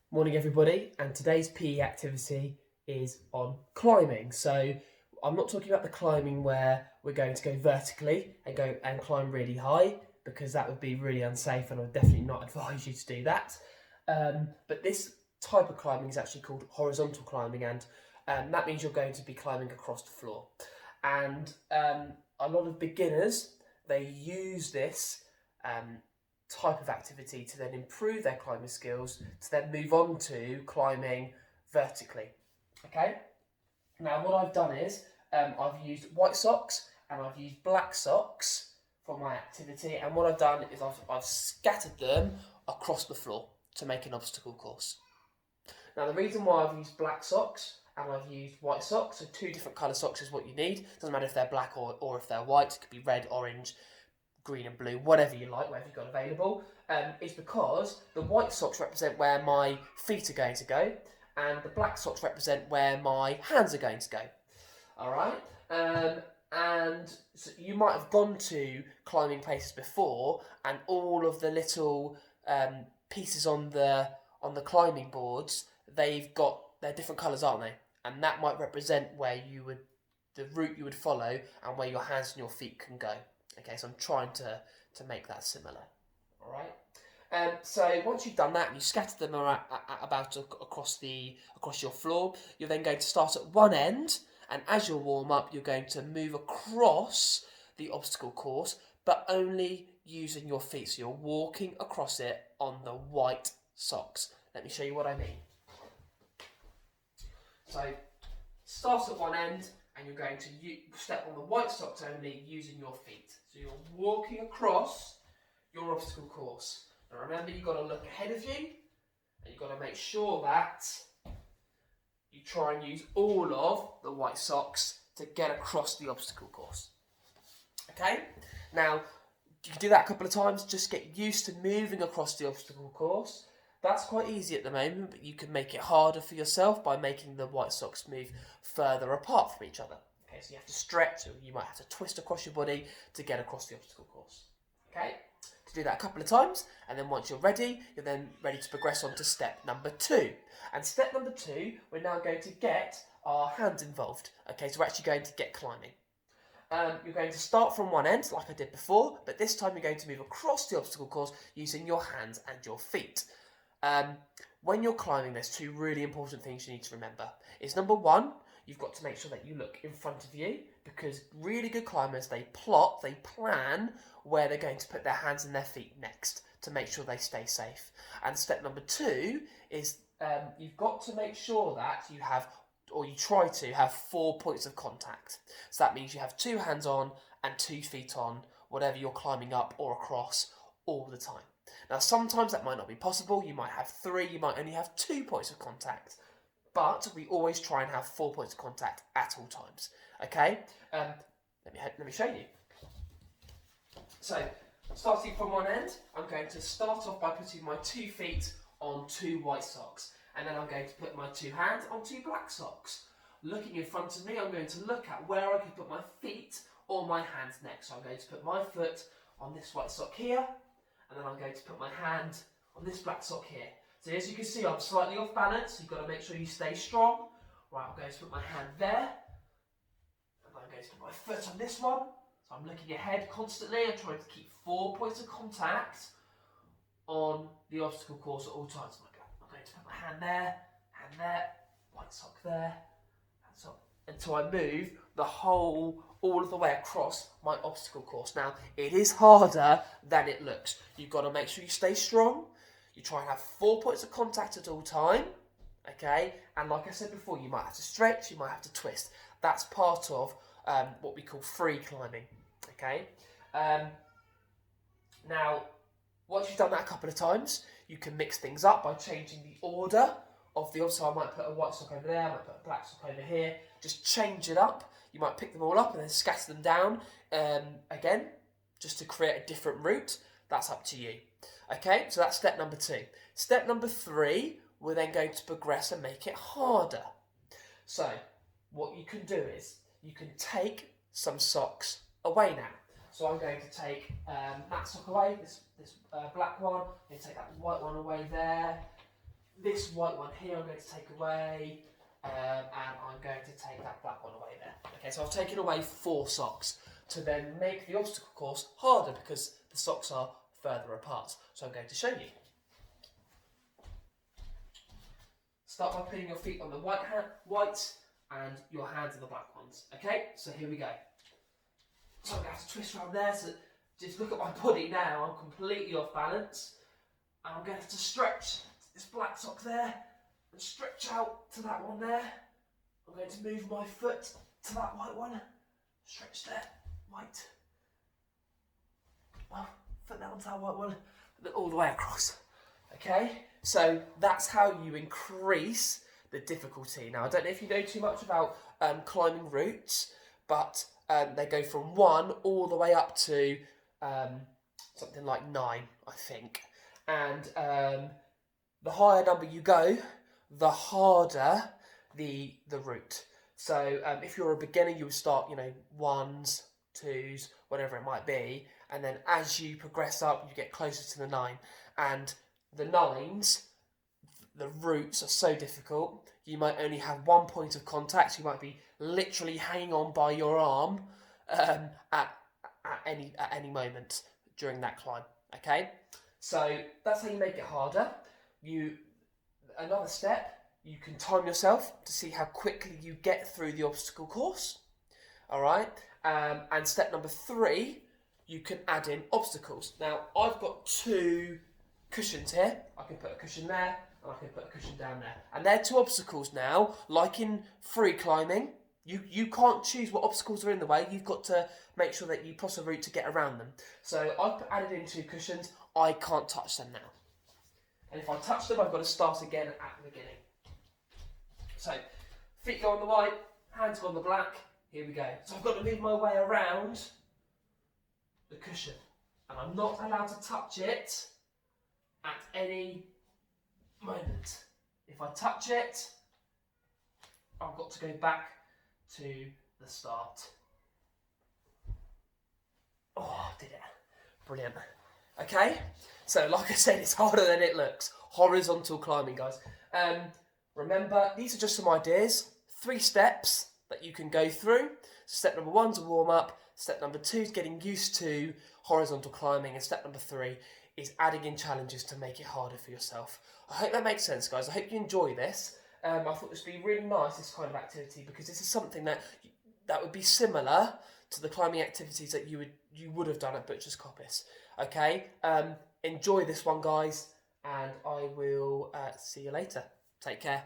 Morning everybody, and today's PE activity is on climbing. So I'm not talking about the climbing where we're going to go vertically and climb really high, because that would be really unsafe and I would definitely not advise you to do that. But this type of climbing is actually called horizontal climbing, and that means you're going to be climbing across the floor. And a lot of beginners, they use this type of activity to then improve their climbing skills to then move on to climbing vertically. Okay, now what I've done is I've used white socks and I've used black socks for my activity, and what I've done is I've scattered them across the floor to make an obstacle course. Now the reason why I've used black socks and I've used white socks, so two different colour socks is what you need. Doesn't matter if they're black or if they're white, it could be red, orange, green and blue, whatever you like, whatever you've got available, is because the white socks represent where my feet are going to go and the black socks represent where my hands are going to go. All right? And so you might have gone to climbing places before, and all of the little pieces on the climbing boards, they're different colours, aren't they? And that might represent where the route you would follow and where your hands and your feet can go. Okay, so I'm trying to make that similar. All right. So once you've done that and you scatter them about across your floor, you're then going to start at one end, and as you warm up, you're going to move across the obstacle course, but only using your feet. So you're walking across it on the white socks. Let me show you what I mean. So start at one end, and you're going to step on the white socks only using your feet. So you're walking across your obstacle course. Now remember, you've got to look ahead of you, and you've got to make sure that you try and use all of the white socks to get across the obstacle course. Okay? Now, you can do that a couple of times, just get used to moving across the obstacle course. That's quite easy at the moment, but you can make it harder for yourself by making the white socks move further apart from each other. Okay, so you have to stretch, or you might have to twist across your body to get across the obstacle course. Okay, to do that a couple of times, and then once you're then ready to progress on to step number 2. And step number 2, we're now going to get our hands involved. Okay, so we're actually going to get climbing. You're going to start from one end, like I did before, but this time you're going to move across the obstacle course using your hands and your feet. When you're climbing, there's 2 really important things you need to remember. Is number 1, you've got to make sure that you look in front of you, because really good climbers, they plan where they're going to put their hands and their feet next to make sure they stay safe. And step number 2 is you've got to make sure that you try to have 4 points of contact. So that means you have 2 hands on and 2 feet on, whatever you're climbing up or across all the time. Now, sometimes that might not be possible. You might have 3, you might only have 2 points of contact, but we always try and have 4 points of contact at all times. Okay? Let me show you. So, starting from one end, I'm going to start off by putting my 2 feet on 2 white socks, and then I'm going to put my 2 hands on 2 black socks. Looking in front of me, I'm going to look at where I can put my feet or my hands next. So I'm going to put my foot on this white sock here, and then I'm going to put my hand on this black sock here. So as you can see, I'm slightly off balance. You've got to make sure you stay strong. Right, I'm going to put my hand there, and I'm going to put my foot on this one. So I'm looking ahead constantly. I'm trying to keep 4 points of contact on the obstacle course at all times. I'm going to put my hand there, white sock there, until I move all of the way across my obstacle course. Now, it is harder than it looks. You've got to make sure you stay strong. You try and have 4 points of contact at all time. Okay, and like I said before, you might have to stretch, you might have to twist. That's part of what we call free climbing. Okay, now once you've done that a couple of times, you can mix things up by changing the order of the obstacle. I might put a white sock over there, I might put a black sock over here. Just change it up. You might pick them all up and then scatter them down again, just to create a different route. That's up to you. Okay, so that's step number 2. Step number 3, we're then going to progress and make it harder. So what you can do is you can take some socks away now. So I'm going to take that sock away, this black one. I'm going to take that white one away there. this white one here I'm going to take away, and I'm going to take that black one away there. Okay, so I've taken away 4 socks to then make the obstacle course harder because the socks are further apart. So I'm going to show you. Start by putting your feet on the white and your hands on the black ones. Okay, so here we go. So I'm going to have to twist around there, so just look at my body now, I'm completely off balance. And I'm going to have to stretch this black sock there and stretch out to that one there. I'm going to move my foot to that white one, stretch there, white. Well, foot down to that white one, and then all the way across. Okay, so that's how you increase the difficulty. Now, I don't know if you know too much about climbing routes, but they go from 1 all the way up to something like 9, I think. And the higher number you go, the harder the route. So if you're a beginner, you would start, 1s, 2s, whatever it might be, and then as you progress up, you get closer to the 9. And the 9s, the routes are so difficult. You might only have 1 point of contact. You might be literally hanging on by your arm at any moment during that climb. Okay, so that's how you make it harder. Another step, you can time yourself to see how quickly you get through the obstacle course. All right, and step number 3, you can add in obstacles. Now I've got 2 cushions here. I can put a cushion there and I can put a cushion down there, and they're 2 obstacles now. Like in free climbing, you can't choose what obstacles are in the way. You've got to make sure that you cross a route to get around them. So I've added in 2 cushions. I can't touch them now, and if I touch them, I've got to start again at the beginning. So feet go on the white, hands go on the black. Here we go. So I've got to move my way around the cushion, and I'm not allowed to touch it at any moment. If I touch it, I've got to go back to the start. Oh, I did it. Brilliant. Okay, so like I said, it's harder than it looks. Horizontal climbing, guys. Remember, these are just some ideas. 3 steps that you can go through. So step number 1 is a warm up. Step number 2 is getting used to horizontal climbing. And step number 3 is adding in challenges to make it harder for yourself. I hope that makes sense, guys. I hope you enjoy this. I thought this would be really nice, this kind of activity, because this is something that would be similar to the climbing activities that you would have done at Butcher's Coppice. Okay, enjoy this one, guys, and I will see you later. Take care.